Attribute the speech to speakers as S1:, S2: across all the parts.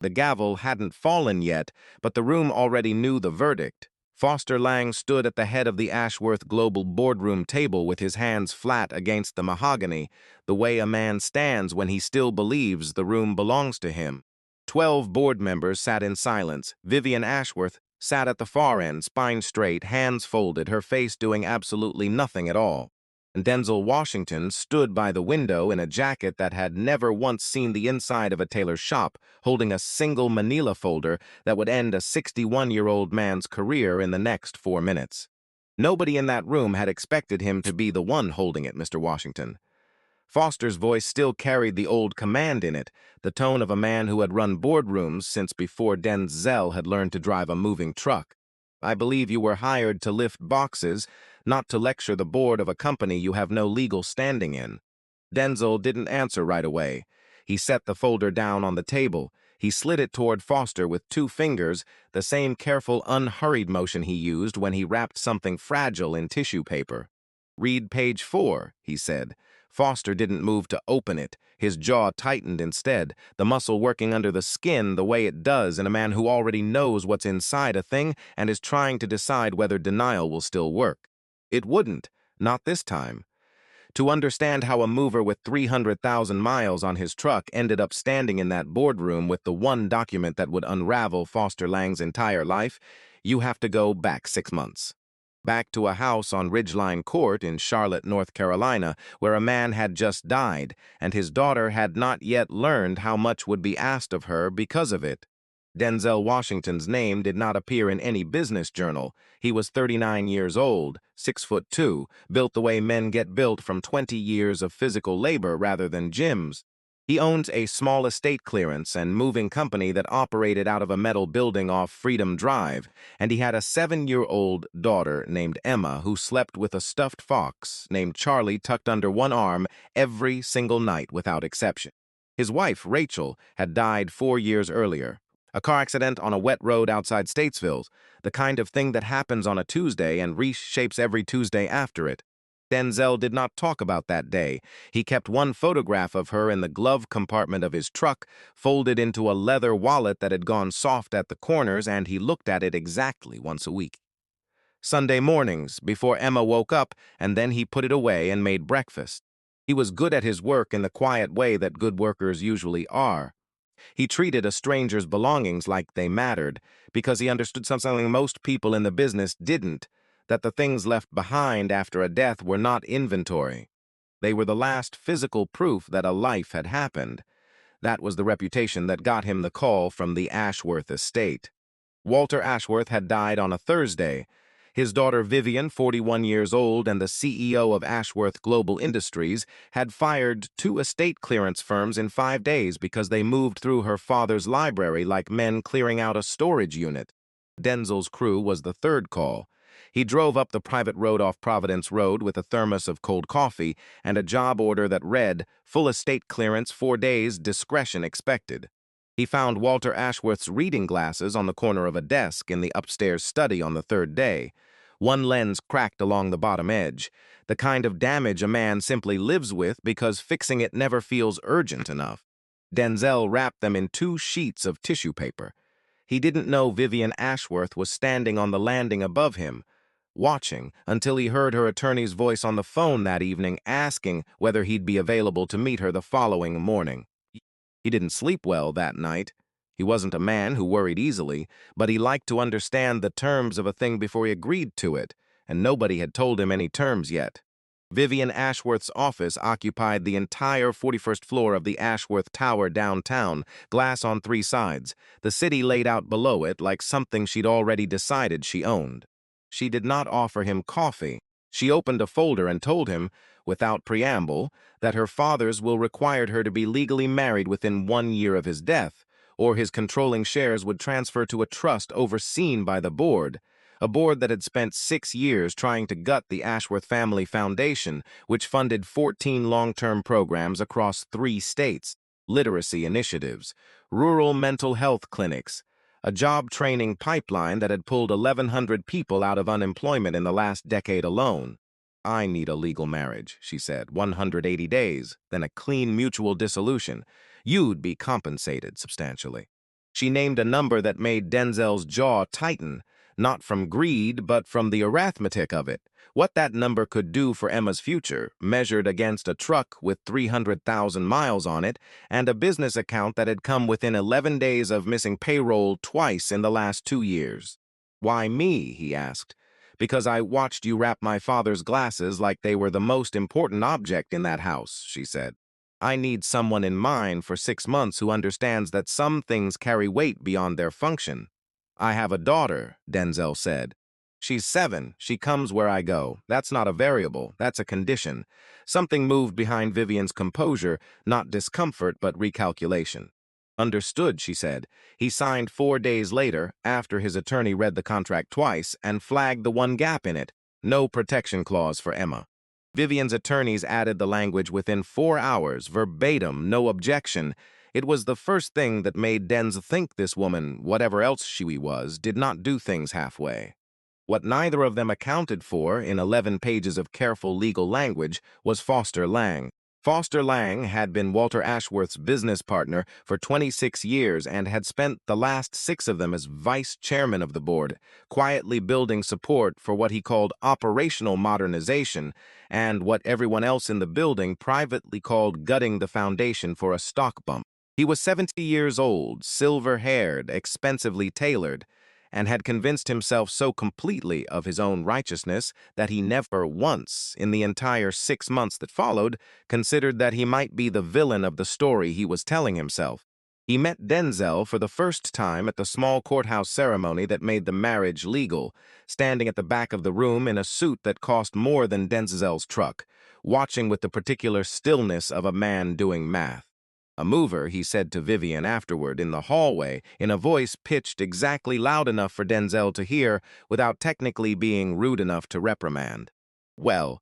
S1: The gavel hadn't fallen yet, but the room already knew the verdict. Foster Lang stood at the head of the Ashworth Global boardroom table with his hands flat against the mahogany, the way a man stands when he still believes the room belongs to him. 12 board members sat in silence. Vivian Ashworth sat at the far end, spine straight, hands folded, her face doing absolutely nothing at all. And Denzel Washington stood by the window in a jacket that had never once seen the inside of a tailor's shop, holding a single manila folder that would end a 61-year-old man's career in the next 4 minutes. Nobody in that room had expected him to be the one holding it, Mr. Washington. Foster's voice still carried the old command in it, the tone of a man who had run boardrooms since before Denzel had learned to drive a moving truck. I believe you were hired to lift boxes, not to lecture the board of a company you have no legal standing in. Denzel didn't answer right away. He set the folder down on the table. He slid it toward Foster with 2 fingers, the same careful, unhurried motion he used when he wrapped something fragile in tissue paper. "Read page 4, he said. Foster didn't move to open it. His jaw tightened instead, the muscle working under the skin the way it does in a man who already knows what's inside a thing and is trying to decide whether denial will still work. It wouldn't, not this time. To understand how a mover with 300,000 miles on his truck ended up standing in that boardroom with the one document that would unravel Foster Lang's entire life, you have to go back 6 months. Back to a house on Ridgeline Court in Charlotte, North Carolina, where a man had just died, and his daughter had not yet learned how much would be asked of her because of it. Denzel Washington's name did not appear in any business journal. He was 39 years old, 6'2", built the way men get built from 20 years of physical labor rather than gyms. He owns a small estate clearance and moving company that operated out of a metal building off Freedom Drive, and he had a 7-year-old daughter named Emma who slept with a stuffed fox named Charlie tucked under one arm every single night without exception. His wife, Rachel, had died 4 years earlier. A car accident on a wet road outside Statesville, the kind of thing that happens on a Tuesday and reshapes every Tuesday after it. Denzel did not talk about that day. He kept one photograph of her in the glove compartment of his truck, folded into a leather wallet that had gone soft at the corners, and he looked at it exactly once a week. Sunday mornings, before Emma woke up, and then he put it away and made breakfast. He was good at his work in the quiet way that good workers usually are. He treated a stranger's belongings like they mattered, because he understood something most people in the business didn't, that the things left behind after a death were not inventory. They were the last physical proof that a life had happened. That was the reputation that got him the call from the Ashworth estate. Walter Ashworth had died on a Thursday. His daughter Vivian, 41 years old and the CEO of Ashworth Global Industries, had fired 2 estate clearance firms in 5 days because they moved through her father's library like men clearing out a storage unit. Denzel's crew was the third call. He drove up the private road off Providence Road with a thermos of cold coffee and a job order that read, "Full estate clearance, 4 days, discretion expected." He found Walter Ashworth's reading glasses on the corner of a desk in the upstairs study on the 3rd day. One lens cracked along the bottom edge, the kind of damage a man simply lives with because fixing it never feels urgent enough. Denzel wrapped them in 2 sheets of tissue paper. He didn't know Vivian Ashworth was standing on the landing above him, watching until he heard her attorney's voice on the phone that evening asking whether he'd be available to meet her the following morning. He didn't sleep well that night. He wasn't a man who worried easily, but he liked to understand the terms of a thing before he agreed to it, and nobody had told him any terms yet. Vivian Ashworth's office occupied the entire 41st floor of the Ashworth Tower downtown, glass on 3 sides, the city laid out below it like something she'd already decided she owned. She did not offer him coffee. She opened a folder and told him, without preamble, that her father's will required her to be legally married within 1 year of his death, or his controlling shares would transfer to a trust overseen by the board, a board that had spent 6 years trying to gut the Ashworth Family Foundation, which funded 14 long-term programs across 3 states, literacy initiatives, rural mental health clinics, a job training pipeline that had pulled 1,100 people out of unemployment in the last decade alone. "I need a legal marriage," she said, 180 days, then a clean mutual dissolution. You'd be compensated substantially. She named a number that made Denzel's jaw tighten, not from greed, but from the arithmetic of it. What that number could do for Emma's future, measured against a truck with 300,000 miles on it and a business account that had come within 11 days of missing payroll twice in the last 2 years. "Why me?" he asked. "Because I watched you wrap my father's glasses like they were the most important object in that house," she said. "I need someone in mind for 6 months who understands that some things carry weight beyond their function." "I have a daughter," Denzel said. "She's 7. She comes where I go. That's not a variable. That's a condition." Something moved behind Vivian's composure, not discomfort, but recalculation. "Understood," she said. He signed 4 days later, after his attorney read the contract twice and flagged the one gap in it: no protection clause for Emma. Vivian's attorneys added the language within 4 hours, verbatim, no objection. It was the first thing that made Denz think this woman, whatever else she was, did not do things halfway. What neither of them accounted for, in 11 pages of careful legal language, was Foster Lang. Foster Lang had been Walter Ashworth's business partner for 26 years and had spent the last 6 of them as vice chairman of the board, quietly building support for what he called operational modernization and what everyone else in the building privately called gutting the foundation for a stock bump. He was 70 years old, silver-haired, expensively tailored, and had convinced himself so completely of his own righteousness that he never once, in the entire 6 months that followed, considered that he might be the villain of the story he was telling himself. He met Denzel for the first time at the small courthouse ceremony that made the marriage legal, standing at the back of the room in a suit that cost more than Denzel's truck, watching with the particular stillness of a man doing math. "A mover," he said to Vivian afterward in the hallway, in a voice pitched exactly loud enough for Denzel to hear without technically being rude enough to reprimand. "Well,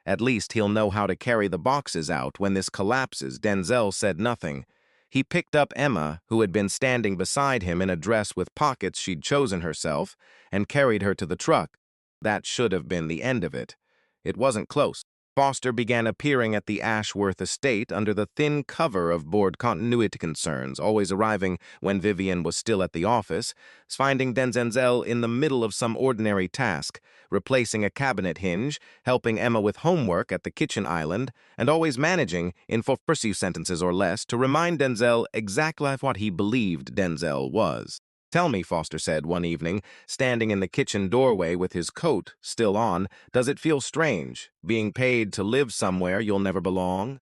S1: at least he'll know how to carry the boxes out when this collapses." Denzel said nothing. He picked up Emma, who had been standing beside him in a dress with pockets she'd chosen herself, and carried her to the truck. That should have been the end of it. It wasn't close. Foster began appearing at the Ashworth estate under the thin cover of board continuity concerns, always arriving when Vivian was still at the office, finding Denzel in the middle of some ordinary task, replacing a cabinet hinge, helping Emma with homework at the kitchen island, and always managing, in for few sentences or less, to remind Denzel exactly what he believed Denzel was. "Tell me," Foster said one evening, standing in the kitchen doorway with his coat still on, "does it feel strange, being paid to live somewhere you'll never belong?"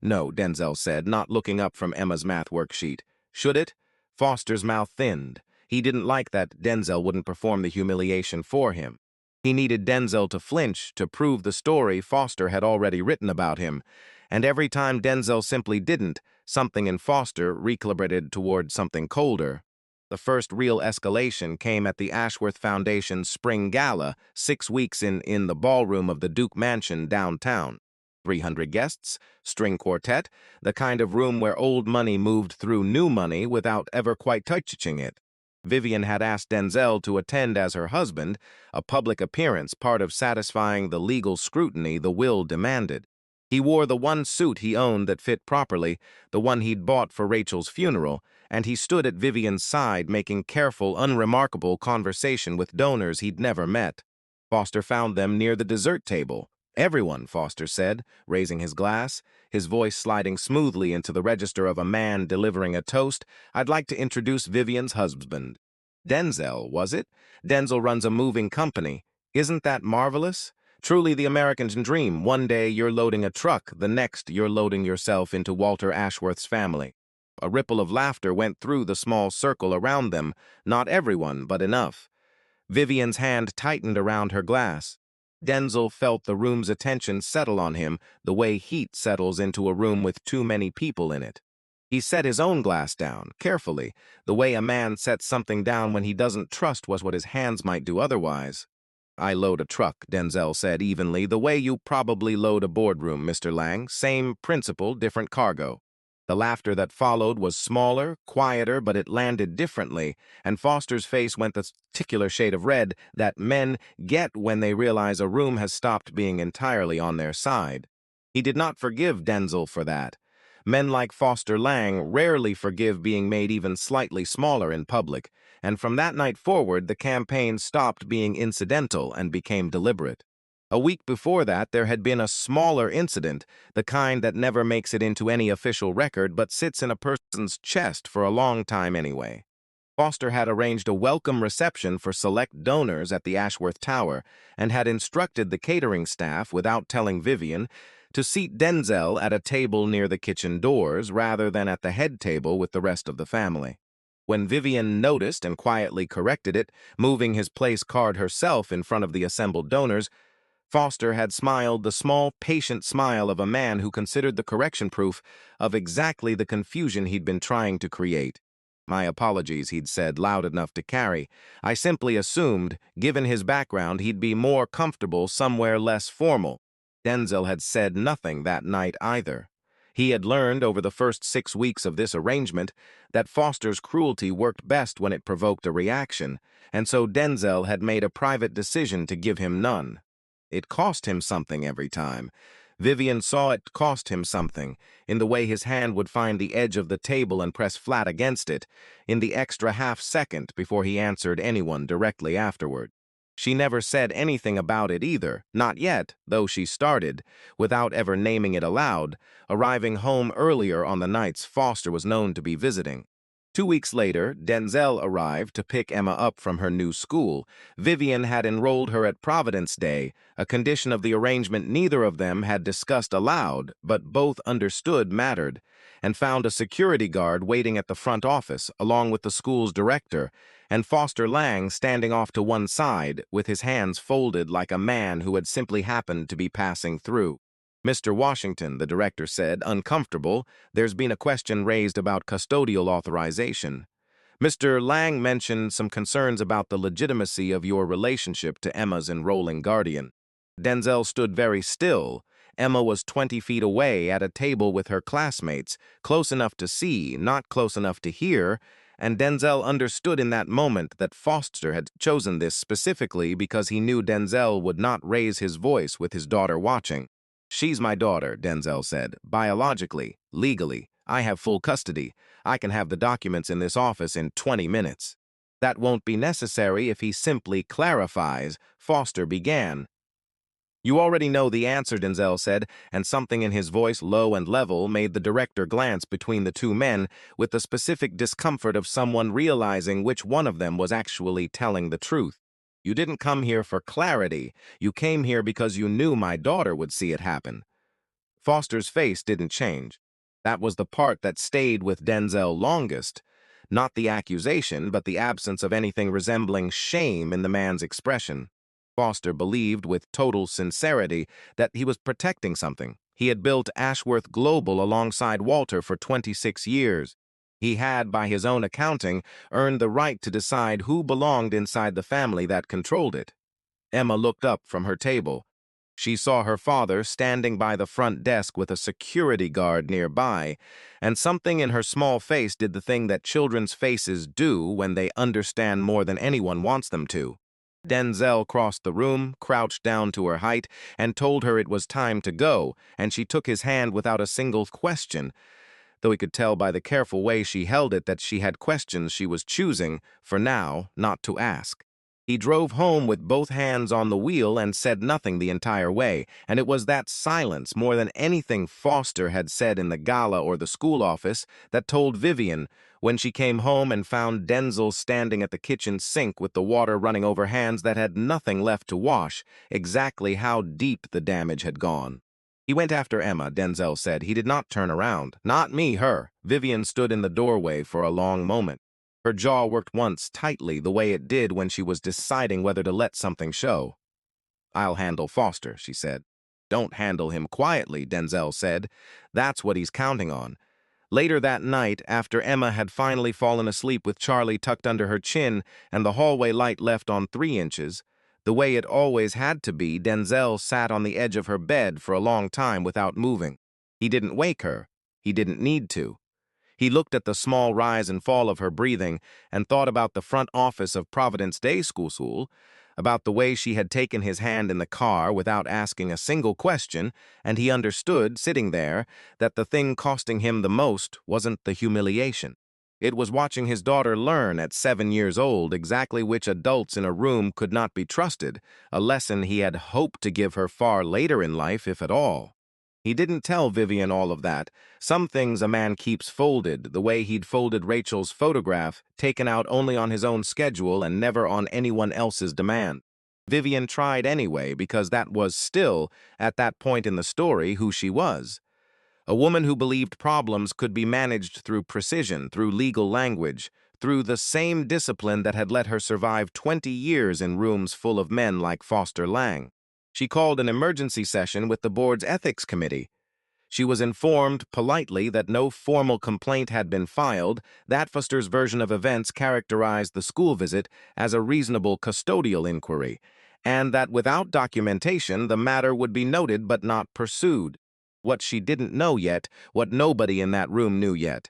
S1: "No," Denzel said, not looking up from Emma's math worksheet. "Should it?" Foster's mouth thinned. He didn't like that Denzel wouldn't perform the humiliation for him. He needed Denzel to flinch to prove the story Foster had already written about him, and every time Denzel simply didn't, something in Foster recalibrated toward something colder. The first real escalation came at the Ashworth Foundation's spring gala, 6 weeks in the ballroom of the Duke Mansion downtown. 300 guests, string quartet, the kind of room where old money moved through new money without ever quite touching it. Vivian had asked Denzel to attend as her husband, a public appearance part of satisfying the legal scrutiny the will demanded. He wore the one suit he owned that fit properly, the one he'd bought for Rachel's funeral, and he stood at Vivian's side making careful, unremarkable conversation with donors he'd never met. Foster found them near the dessert table. "Everyone," Foster said, raising his glass, his voice sliding smoothly into the register of a man delivering a toast, "I'd like to introduce Vivian's husband." "Denzel, was it? Denzel runs a moving company. Isn't that marvelous? Truly the American dream. One day you're loading a truck, the next you're loading yourself into Walter Ashworth's family." A ripple of laughter went through the small circle around them, not everyone, but enough. Vivian's hand tightened around her glass. Denzel felt the room's attention settle on him the way heat settles into a room with too many people in it. He set his own glass down, carefully, the way a man sets something down when he doesn't trust what his hands might do otherwise. "I load a truck," Denzel said evenly, "the way you probably load a boardroom, Mr. Lang. Same principle, different cargo." The laughter that followed was smaller, quieter, but it landed differently, and Foster's face went the particular shade of red that men get when they realize a room has stopped being entirely on their side. He did not forgive Denzel for that, Men like Foster Lang rarely forgive being made even slightly smaller in public, and from that night forward, the campaign stopped being incidental and became deliberate. A week before that, there had been a smaller incident, the kind that never makes it into any official record but sits in a person's chest for a long time anyway. Foster had arranged a welcome reception for select donors at the Ashworth Tower and had instructed the catering staff, without telling Vivian, to seat Denzel at a table near the kitchen doors rather than at the head table with the rest of the family. When Vivian noticed and quietly corrected it, moving his place card herself in front of the assembled donors, Foster had smiled the small, patient smile of a man who considered the correction proof of exactly the confusion he'd been trying to create. "My apologies," he'd said, loud enough to carry. "I simply assumed, given his background, he'd be more comfortable somewhere less formal." Denzel had said nothing that night either. He had learned over the first 6 weeks of this arrangement that Foster's cruelty worked best when it provoked a reaction, and so Denzel had made a private decision to give him none. It cost him something every time. Vivian saw it cost him something, in the way his hand would find the edge of the table and press flat against it, in the extra half-second before he answered anyone directly afterward. She never said anything about it either, not yet, though she started, without ever naming it aloud, arriving home earlier on the nights Foster was known to be visiting. 2 weeks later, Denzel arrived to pick Emma up from her new school. Vivian had enrolled her at Providence Day, a condition of the arrangement neither of them had discussed aloud, but both understood mattered, and found a security guard waiting at the front office, along with the school's director, and Foster Lang standing off to one side, with his hands folded like a man who had simply happened to be passing through. "Mr. Washington," the director said, uncomfortable, "there's been a question raised about custodial authorization. Mr. Lang mentioned some concerns about the legitimacy of your relationship to Emma's enrolling guardian." Denzel stood very still. Emma was 20 feet away at a table with her classmates, close enough to see, not close enough to hear, and Denzel understood in that moment that Foster had chosen this specifically because he knew Denzel would not raise his voice with his daughter watching. "She's my daughter," Denzel said. "Biologically, legally, I have full custody. I can have the documents in this office in 20 minutes. "That won't be necessary if he simply clarifies," Foster began. "You already know the answer," Denzel said, and something in his voice, low and level, made the director glance between the two men with the specific discomfort of someone realizing which one of them was actually telling the truth. "You didn't come here for clarity. You came here because you knew my daughter would see it happen." Foster's face didn't change. That was the part that stayed with Denzel longest. Not the accusation, but the absence of anything resembling shame in the man's expression. Foster believed with total sincerity that he was protecting something. He had built Ashworth Global alongside Walter for 26 years. He had, by his own accounting, earned the right to decide who belonged inside the family that controlled it. Emma looked up from her table. She saw her father standing by the front desk with a security guard nearby, and something in her small face did the thing that children's faces do when they understand more than anyone wants them to. Denzel crossed the room, crouched down to her height, and told her it was time to go, and she took his hand without a single question, though he could tell by the careful way she held it that she had questions she was choosing, for now, not to ask. He drove home with both hands on the wheel and said nothing the entire way, and it was that silence, more than anything Foster had said in the gala or the school office, that told Vivian, when she came home and found Denzel standing at the kitchen sink with the water running over hands that had nothing left to wash, exactly how deep the damage had gone. "He went after Emma," Denzel said. "He did not turn around. Not me, her." Vivian stood in the doorway for a long moment. Her jaw worked once tightly the way it did when she was deciding whether to let something show. "I'll handle Foster," she said. "Don't handle him quietly," Denzel said. "That's what he's counting on." Later that night, after Emma had finally fallen asleep with Charlie tucked under her chin and the hallway light left on 3 inches, the way it always had to be, Denzel sat on the edge of her bed for a long time without moving. He didn't wake her. He didn't need to. He looked at the small rise and fall of her breathing and thought about the front office of Providence Day School, about the way she had taken his hand in the car without asking a single question, and he understood, sitting there, that the thing costing him the most wasn't the humiliation. It was watching his daughter learn at 7 years old exactly which adults in a room could not be trusted, a lesson he had hoped to give her far later in life, if at all. He didn't tell Vivian all of that. Some things a man keeps folded, the way he'd folded Rachel's photograph, taken out only on his own schedule and never on anyone else's demand. Vivian tried anyway because that was still, at that point in the story, who she was. A woman who believed problems could be managed through precision, through legal language, through the same discipline that had let her survive 20 years in rooms full of men like Foster Lang. She called an emergency session with the board's ethics committee. She was informed politely that no formal complaint had been filed, that Foster's version of events characterized the school visit as a reasonable custodial inquiry, and that without documentation the matter would be noted but not pursued. What she didn't know yet, what nobody in that room knew yet,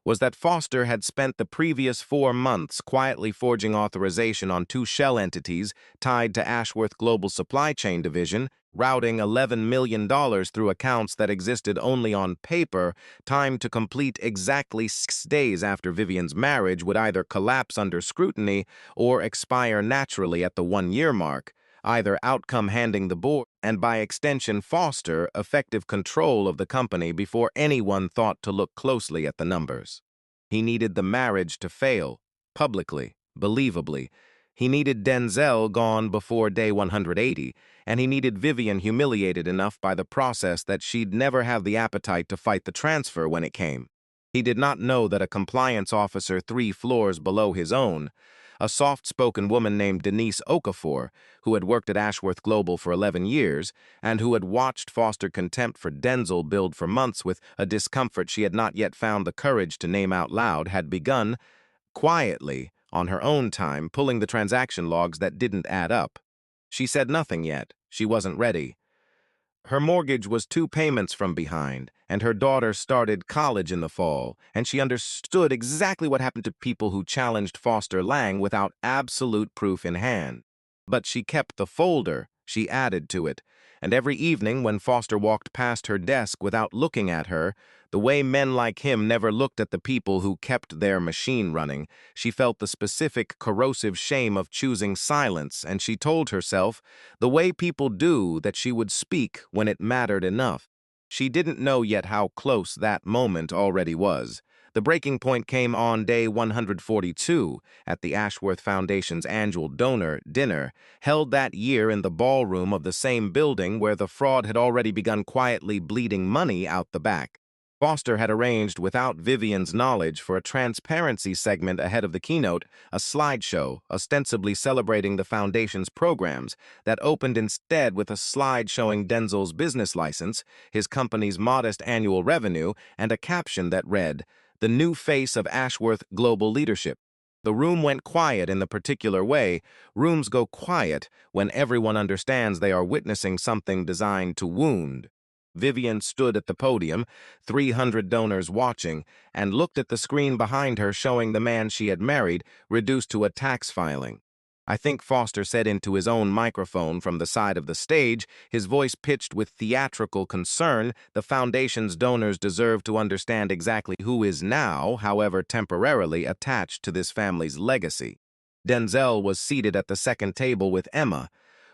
S1: was that Foster had spent the previous 4 months quietly forging authorization on 2 shell entities tied to Ashworth Global Supply Chain Division, routing $11 million through accounts that existed only on paper, timed to complete exactly 6 days after Vivian's marriage would either collapse under scrutiny or expire naturally at the 1-year mark, either outcome handing the board and by extension Foster effective control of the company before anyone thought to look closely at the numbers. He needed the marriage to fail, publicly, believably. He needed Denzel gone before day 180, and he needed Vivian humiliated enough by the process that she'd never have the appetite to fight the transfer when it came. He did not know that a compliance officer 3 floors below his own, a soft-spoken woman named Denise Okafor, who had worked at Ashworth Global for 11 years, and who had watched Foster contempt for Denzel build for months with a discomfort she had not yet found the courage to name out loud, had begun, quietly, on her own time, pulling the transaction logs that didn't add up. She said nothing yet. She wasn't ready. Her mortgage was 2 payments from behind, and her daughter started college in the fall, and she understood exactly what happened to people who challenged Foster Lang without absolute proof in hand. But she kept the folder, she added to it, and every evening when Foster walked past her desk without looking at her, the way men like him never looked at the people who kept their machine running, she felt the specific corrosive shame of choosing silence, and she told herself, the way people do, that she would speak when it mattered enough. She didn't know yet how close that moment already was. The breaking point came on day 142 at the Ashworth Foundation's annual donor dinner, held that year in the ballroom of the same building where the fraud had already begun quietly bleeding money out the back. Foster had arranged, without Vivian's knowledge, for a transparency segment ahead of the keynote, a slideshow ostensibly celebrating the Foundation's programs, that opened instead with a slide showing Denzel's business license, his company's modest annual revenue, and a caption that read, "The new face of Ashworth Global Leadership." The room went quiet in the particular way rooms go quiet when everyone understands they are witnessing something designed to wound. Vivian stood at the podium, 300 donors watching, and looked at the screen behind her showing the man she had married, reduced to a tax filing. I think Foster said into his own microphone from the side of the stage, his voice pitched with theatrical concern, the Foundation's donors deserve to understand exactly who is now, however temporarily, attached to this family's legacy. Denzel was seated at the second table with Emma,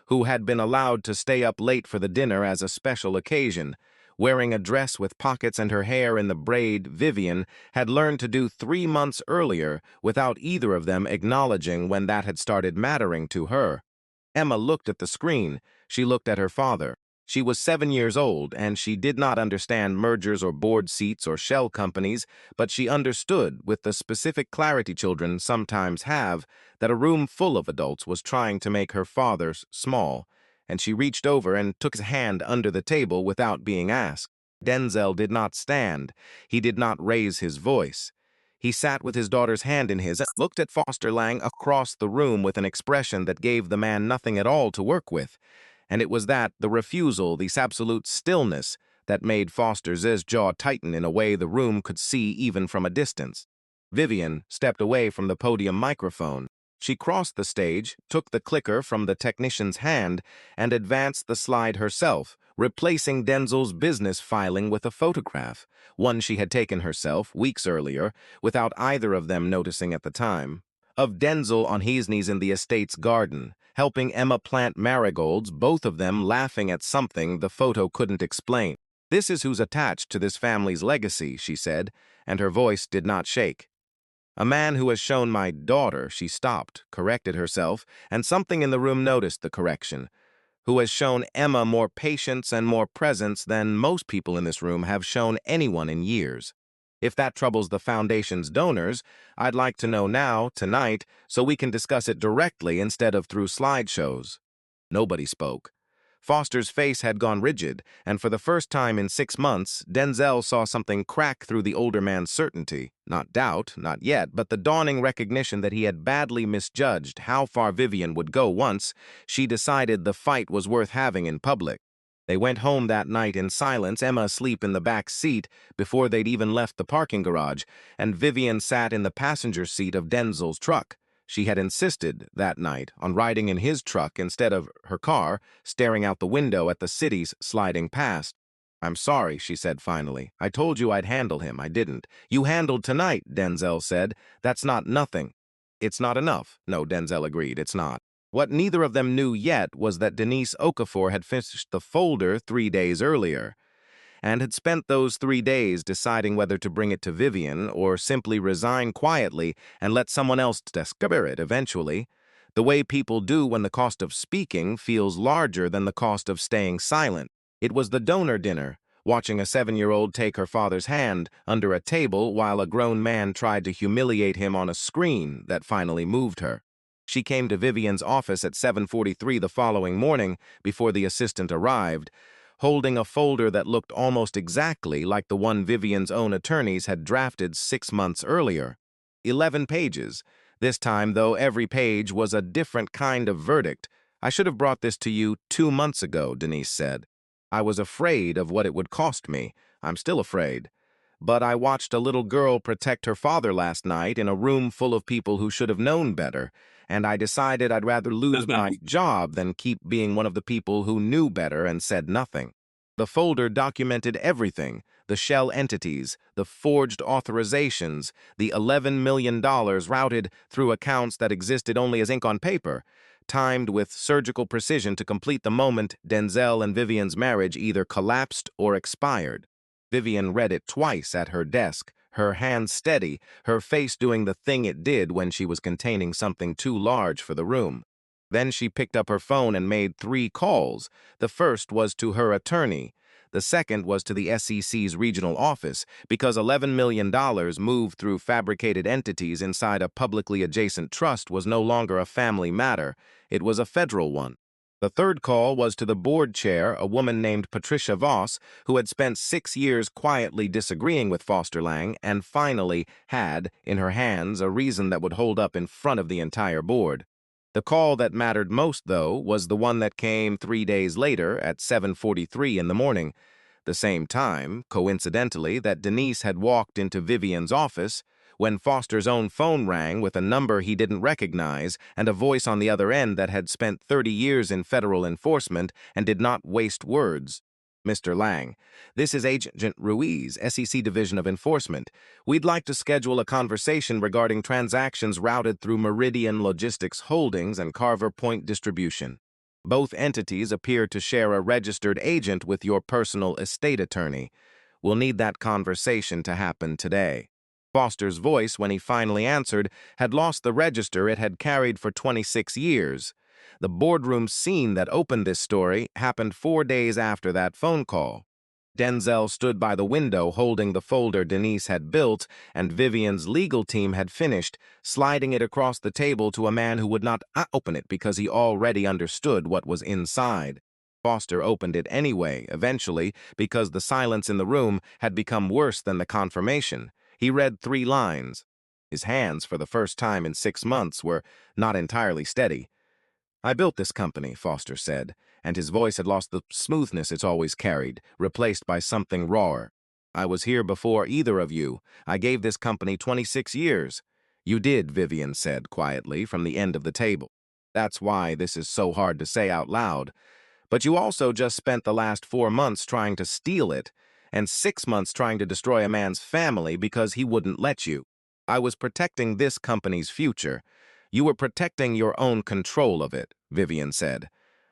S1: who had been allowed to stay up late for the dinner as a special occasion. Wearing a dress with pockets and her hair in the braid, Vivian had learned to do 3 months earlier without either of them acknowledging when that had started mattering to her. Emma looked at the screen. She looked at her father. She was 7 years old, and she did not understand mergers or board seats or shell companies, but she understood, with the specific clarity children sometimes have, that a room full of adults was trying to make her father small, and she reached over and took his hand under the table without being asked. Denzel did not stand. He did not raise his voice. He sat with his daughter's hand in his and looked at Foster Lang across the room with an expression that gave the man nothing at all to work with. And it was that, the refusal, this absolute stillness, that made Foster's jaw tighten in a way the room could see even from a distance. Vivian stepped away from the podium microphone. She crossed the stage, took the clicker from the technician's hand, and advanced the slide herself, replacing Denzel's business filing with a photograph, one she had taken herself weeks earlier, without either of them noticing at the time, of Denzel on his knees in the estate's garden, helping Emma plant marigolds, both of them laughing at something the photo couldn't explain. "This is who's attached to this family's legacy," she said, and her voice did not shake. "A man who has shown my daughter," she stopped, corrected herself, and something in the room noticed the correction, "who has shown Emma more patience and more presence than most people in this room have shown anyone in years. If that troubles the Foundation's donors, I'd like to know now, tonight, so we can discuss it directly instead of through slideshows." Nobody spoke. Foster's face had gone rigid, and for the first time in 6 months, Denzel saw something crack through the older man's certainty. Not doubt, not yet, but the dawning recognition that he had badly misjudged how far Vivian would go once she decided the fight was worth having in public. They went home that night in silence, Emma asleep in the back seat before they'd even left the parking garage, and Vivian sat in the passenger seat of Denzel's truck. She had insisted, that night, on riding in his truck instead of her car, staring out the window at the cities sliding past. "I'm sorry," she said finally. "I told you I'd handle him. I didn't." "You handled tonight," Denzel said. "That's not nothing." "It's not enough." No, Denzel agreed, it's not. What neither of them knew yet was that Denise Okafor had finished the folder 3 days earlier, and had spent those 3 days deciding whether to bring it to Vivian or simply resign quietly and let someone else discover it eventually, the way people do when the cost of speaking feels larger than the cost of staying silent. It was the donor dinner, watching a 7-year-old take her father's hand under a table while a grown man tried to humiliate him on a screen, that finally moved her. She came to Vivian's office at 7:43 the following morning before the assistant arrived, holding a folder that looked almost exactly like the one Vivian's own attorneys had drafted 6 months earlier. 11 pages. This time, though, every page was a different kind of verdict. "I should have brought this to you 2 months ago," Denise said. "I was afraid of what it would cost me. I'm still afraid. But I watched a little girl protect her father last night in a room full of people who should have known better, and I decided I'd rather lose my job than keep being one of the people who knew better and said nothing." The folder documented everything: the shell entities, the forged authorizations, the $11 million routed through accounts that existed only as ink on paper, timed with surgical precision to complete the moment Denzel and Vivian's marriage either collapsed or expired. Vivian read it twice at her desk, her hands steady, her face doing the thing it did when she was containing something too large for the room. Then she picked up her phone and made 3 calls. The first was to her attorney. The second was to the SEC's regional office, because $11 million moved through fabricated entities inside a publicly adjacent trust was no longer a family matter. It was a federal one. The third call was to the board chair, a woman named Patricia Voss, who had spent 6 years quietly disagreeing with Foster Lang and finally had, in her hands, a reason that would hold up in front of the entire board. The call that mattered most, though, was the one that came 3 days later at 7:43 in the morning, the same time, coincidentally, that Denise had walked into Vivian's office, when Foster's own phone rang with a number he didn't recognize and a voice on the other end that had spent 30 years in federal enforcement and did not waste words. "Mr. Lang, this is Agent Ruiz, SEC Division of Enforcement. We'd like to schedule a conversation regarding transactions routed through Meridian Logistics Holdings and Carver Point Distribution. Both entities appear to share a registered agent with your personal estate attorney. We'll need that conversation to happen today." Foster's voice, when he finally answered, had lost the register it had carried for 26 years. The boardroom scene that opened this story happened 4 days after that phone call. Denzel stood by the window holding the folder Denise had built and Vivian's legal team had finished, sliding it across the table to a man who would not open it because he already understood what was inside. Foster opened it anyway, eventually, because the silence in the room had become worse than the confirmation. He read 3 lines. His hands, for the first time in 6 months, were not entirely steady. "I built this company," Foster said, and his voice had lost the smoothness it's always carried, replaced by something rawer. "I was here before either of you. I gave this company 26 years. You did, Vivian said quietly from the end of the table. That's why this is so hard to say out loud. But you also just spent the last 4 months trying to steal it, and 6 months trying to destroy a man's family because he wouldn't let you. I was protecting this company's future. You were protecting your own control of it, Vivian said.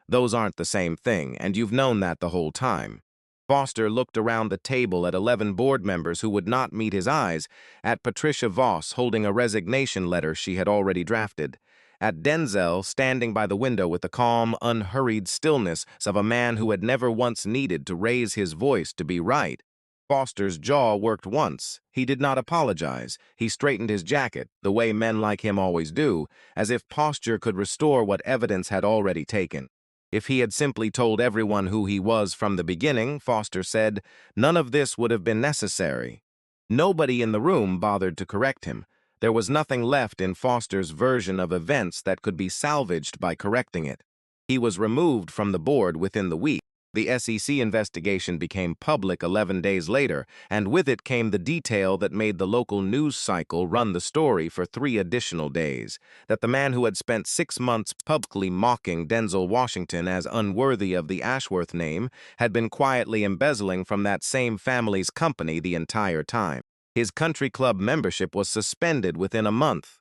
S1: Those aren't the same thing, and you've known that the whole time. Foster looked around the table at 11 board members who would not meet his eyes, at Patricia Voss holding a resignation letter she had already drafted, at Denzel standing by the window with the calm, unhurried stillness of a man who had never once needed to raise his voice to be right. Foster's jaw worked once. He did not apologize. He straightened his jacket, the way men like him always do, as if posture could restore what evidence had already taken. If he had simply told everyone who he was from the beginning, Foster said, none of this would have been necessary. Nobody in the room bothered to correct him. There was nothing left in Foster's version of events that could be salvaged by correcting it. He was removed from the board within the week. The SEC investigation became public 11 days later, and with it came the detail that made the local news cycle run the story for 3 additional days, that the man who had spent 6 months publicly mocking Denzel Washington as unworthy of the Ashworth name had been quietly embezzling from that same family's company the entire time. His country club membership was suspended within a month,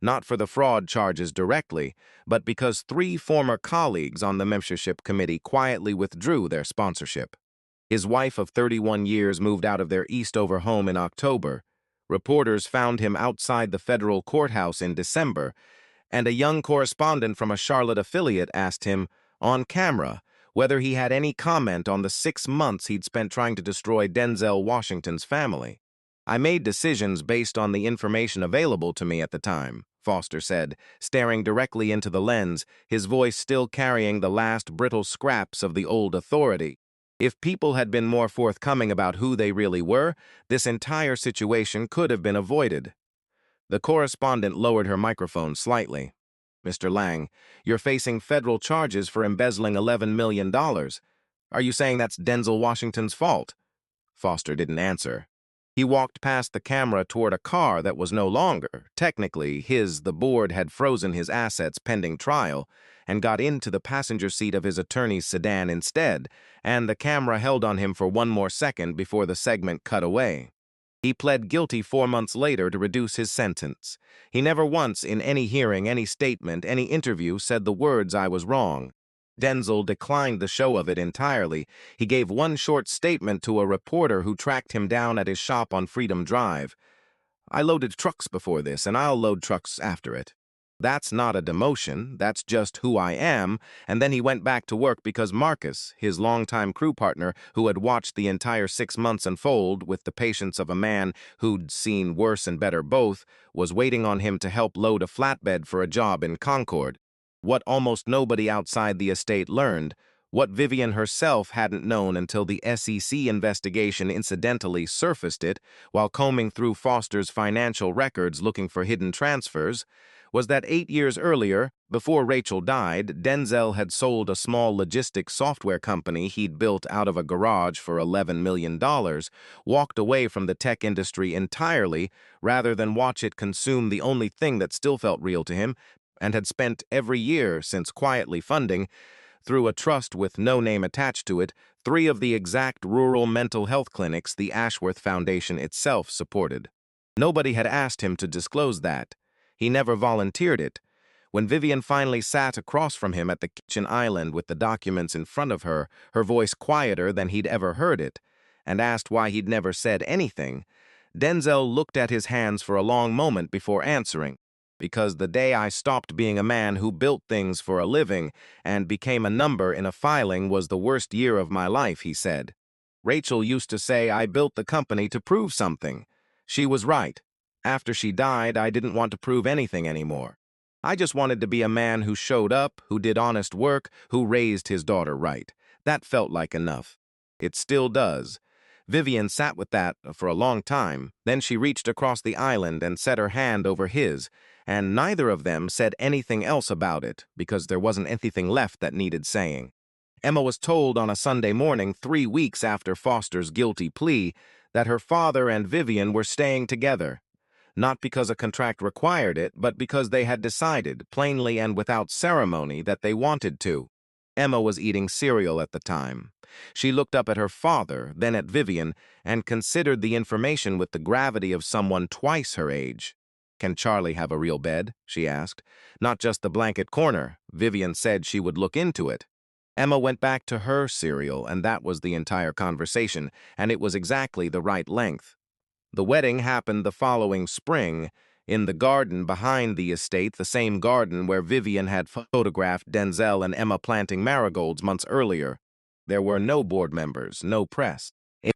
S1: not for the fraud charges directly, but because 3 former colleagues on the membership committee quietly withdrew their sponsorship. His wife of 31 years moved out of their Eastover home in October. Reporters found him outside the federal courthouse in December, and a young correspondent from a Charlotte affiliate asked him, on camera, whether he had any comment on the 6 months he'd spent trying to destroy Denzel Washington's family. I made decisions based on the information available to me at the time, Foster said, staring directly into the lens, his voice still carrying the last brittle scraps of the old authority. If people had been more forthcoming about who they really were, this entire situation could have been avoided. The correspondent lowered her microphone slightly. Mr. Lang, you're facing federal charges for embezzling $11 million. Are you saying that's Denzel Washington's fault? Foster didn't answer. He walked past the camera toward a car that was no longer, technically, his. The board had frozen his assets pending trial, and got into the passenger seat of his attorney's sedan instead, and the camera held on him for 1 more second before the segment cut away. He pled guilty 4 months later to reduce his sentence. He never once, in any hearing, any statement, any interview, said the words, "I was wrong." Denzel declined the show of it entirely. He gave one short statement to a reporter who tracked him down at his shop on Freedom Drive. I loaded trucks before this, and I'll load trucks after it. That's not a demotion, that's just who I am, and then he went back to work because Marcus, his longtime crew partner, who had watched the entire 6 months unfold with the patience of a man who'd seen worse and better both, was waiting on him to help load a flatbed for a job in Concord. What almost nobody outside the estate learned, what Vivian herself hadn't known until the SEC investigation incidentally surfaced it while combing through Foster's financial records looking for hidden transfers, was that 8 years earlier, before Rachel died, Denzel had sold a small logistics software company he'd built out of a garage for $11 million, walked away from the tech industry entirely rather than watch it consume the only thing that still felt real to him, and had spent every year since quietly funding, through a trust with no name attached to it, 3 of the exact rural mental health clinics the Ashworth Foundation itself supported. Nobody had asked him to disclose that. He never volunteered it. When Vivian finally sat across from him at the kitchen island with the documents in front of her, her voice quieter than he'd ever heard it, and asked why he'd never said anything, Denzel looked at his hands for a long moment before answering. Because the day I stopped being a man who built things for a living and became a number in a filing was the worst year of my life, he said. Rachel used to say I built the company to prove something. She was right. After she died, I didn't want to prove anything anymore. I just wanted to be a man who showed up, who did honest work, who raised his daughter right. That felt like enough. It still does. Vivian sat with that for a long time. Then she reached across the island and set her hand over his, and neither of them said anything else about it because there wasn't anything left that needed saying. Emma was told on a Sunday morning, 3 weeks after Foster's guilty plea, that her father and Vivian were staying together. not because a contract required it, but because they had decided, plainly and without ceremony, that they wanted to. Emma was eating cereal at the time. She looked up at her father, then at Vivian, and considered the information with the gravity of someone twice her age. "Can Charlie have a real bed?" she asked. "Not just the blanket corner. Vivian said she would look into it." Emma went back to her cereal, and that was the entire conversation, and it was exactly the right length. The wedding happened the following spring, in the garden behind the estate, the same garden where Vivian had photographed Denzel and Emma planting marigolds months earlier. There were no board members, no press.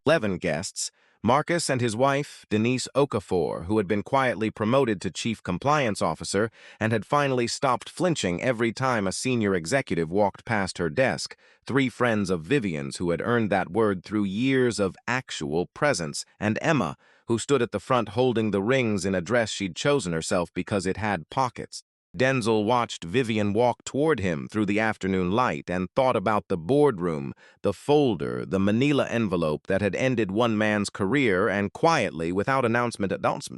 S1: 11 guests, Marcus and his wife, Denise Okafor, who had been quietly promoted to chief compliance officer and had finally stopped flinching every time a senior executive walked past her desk, 3 friends of Vivian's who had earned that word through years of actual presence, and Emma, who stood at the front holding the rings in a dress she'd chosen herself because it had pockets. Denzel watched Vivian walk toward him through the afternoon light and thought about the boardroom, the folder, the manila envelope that had ended one man's career and quietly, without announcement,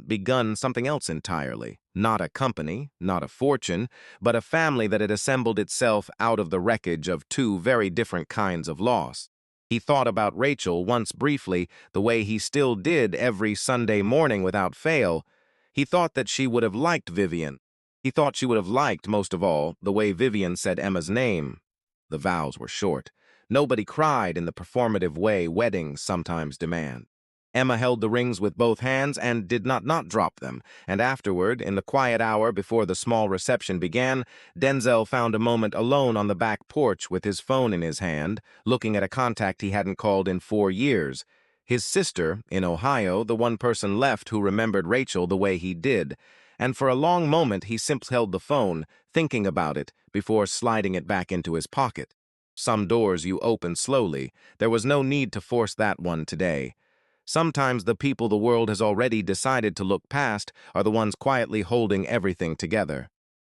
S1: begun something else entirely. Not a company, not a fortune, but a family that had assembled itself out of the wreckage of 2 very different kinds of loss. He thought about Rachel once briefly, the way he still did every Sunday morning without fail. He thought that she would have liked Vivian. He thought she would have liked, most of all, the way Vivian said Emma's name. The vows were short. Nobody cried in the performative way weddings sometimes demand. Emma held the rings with both hands and did not drop them, and afterward, in the quiet hour before the small reception began, Denzel found a moment alone on the back porch with his phone in his hand, looking at a contact he hadn't called in 4 years. His sister, in Ohio, the one person left who remembered Rachel the way he did. And for a long moment he simply held the phone, thinking about it, before sliding it back into his pocket. Some doors you open slowly. There was no need to force that one today. Sometimes the people the world has already decided to look past are the ones quietly holding everything together.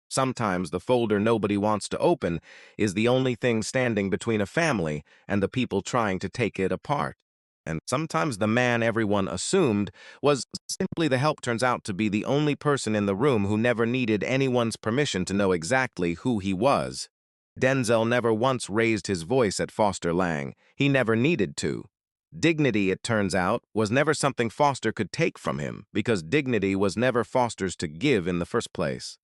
S1: Sometimes the folder nobody wants to open is the only thing standing between a family and the people trying to take it apart. And sometimes the man everyone assumed was simply the help turns out to be the only person in the room who never needed anyone's permission to know exactly who he was. Denzel never once raised his voice at Foster Lang. He never needed to. Dignity, it turns out, was never something Foster could take from him, because dignity was never Foster's to give in the first place.